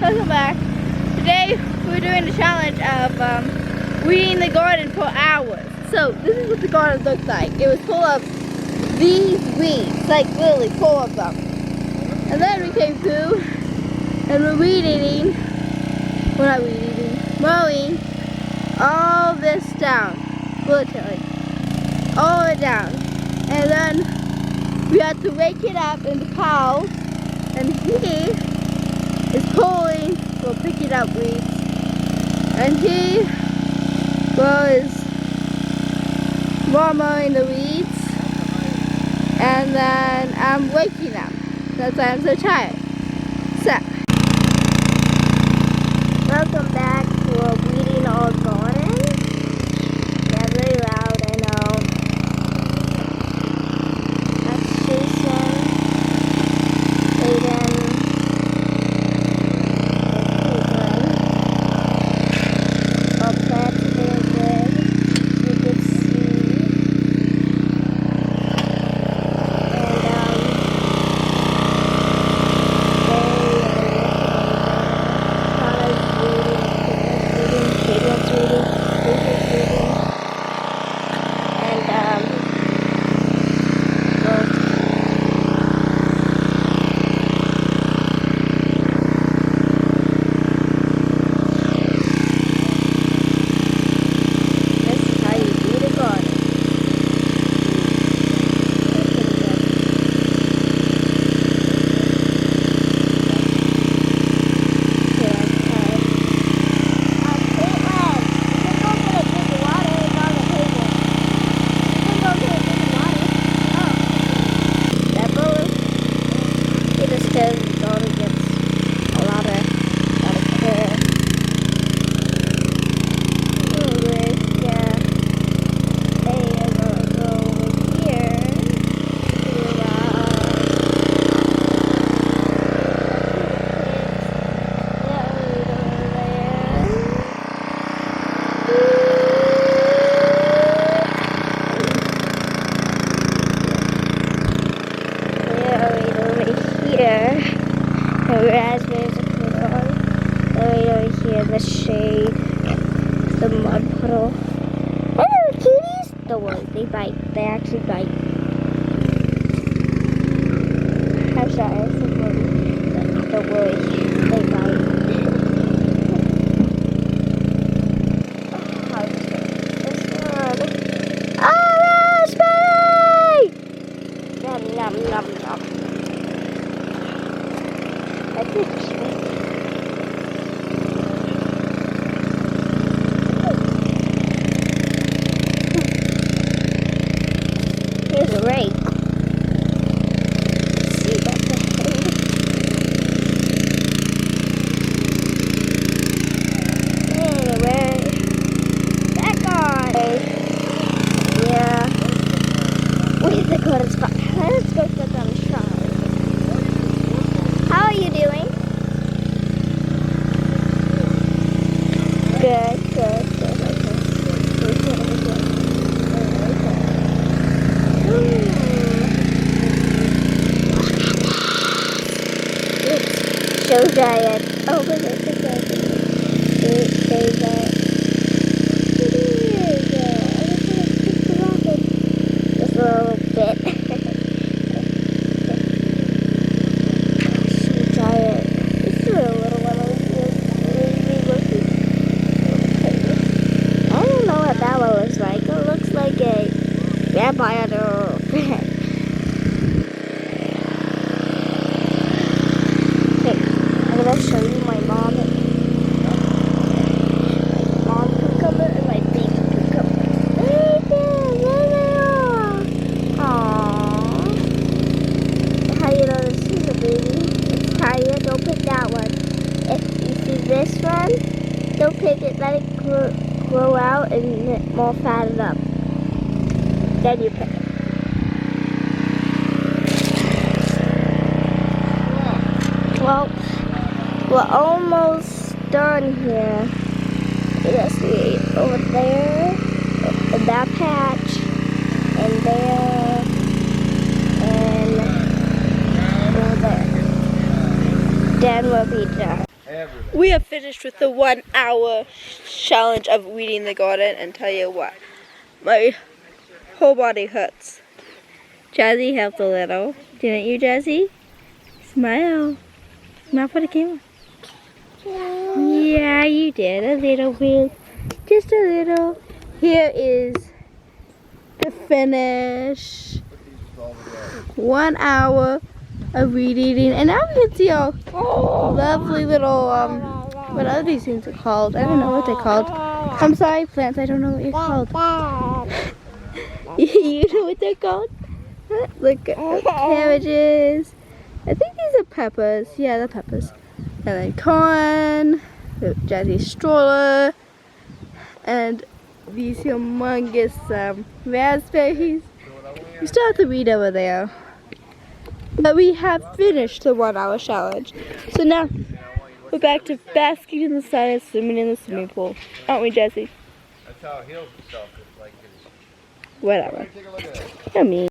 welcome back. Today we're doing the challenge of weeding the garden for hours. So this is what the garden looked like. It was full of these weeds, like literally full of them. And then we came through and we're mowing all this down, literally, all the way down. And then we had to wake it up in the pile, and he is pulling, well, picking up weeds, and he was mowing the weeds, and then I'm waking up. That's why I'm so tired. So, welcome back to a weeding all garden. Yeah, very loud, I know. That's Jason, Aiden, the raspberries are put on. Right over here, the shade, the mud puddle. Oh, kitties! Don't worry, they bite. They actually bite. I'm sorry, I said worry. Don't worry, they bite. This one. Oh, raspberry! Yum, yum, yum, yum. I think here's a rake. Let's see that thing. Anyway, back on. Yeah. Where's the good spot? Let's go get them strong. How are you doing? Good, good, good. It's so giant. Oh, look at the giant. Say that. Just a little bit. Grandpa or okay, I'm gonna show you my mom and my mom cucumber and my baby cucumber. Right there they are. Aww. How you know this is a baby? It's tired. Don't pick that one. If you see this one, don't pick it. Let it grow out and more fatten up. Then you pick it. Well, we're almost done here. You see over there, in that patch, and there, and over there. Then we'll be done. Everything. We have finished with the 1 hour challenge of weeding the garden, and tell you what, my whole body hurts. Jazzy helped a little, didn't you, Jazzy? Smile. Smile for the camera. Yeah, you did a little bit. Just a little. Here is the finish. 1 hour of weed eating, and now we can see our lovely little what are these things are called? I don't know what they're called. I'm sorry, plants. I don't know what you're called. You know what they're called? Look at the cabbages. I think these are peppers. Yeah, they're peppers. And then corn, the Jazzy stroller, and these humongous raspberries. We still have to weed over there. But we have finished the 1 hour challenge. So now we're back to basking in the sun and swimming in the swimming pool. Aren't we, Jazzy? That's how it heals itself. It's like Whatever. take a look at that. I mean.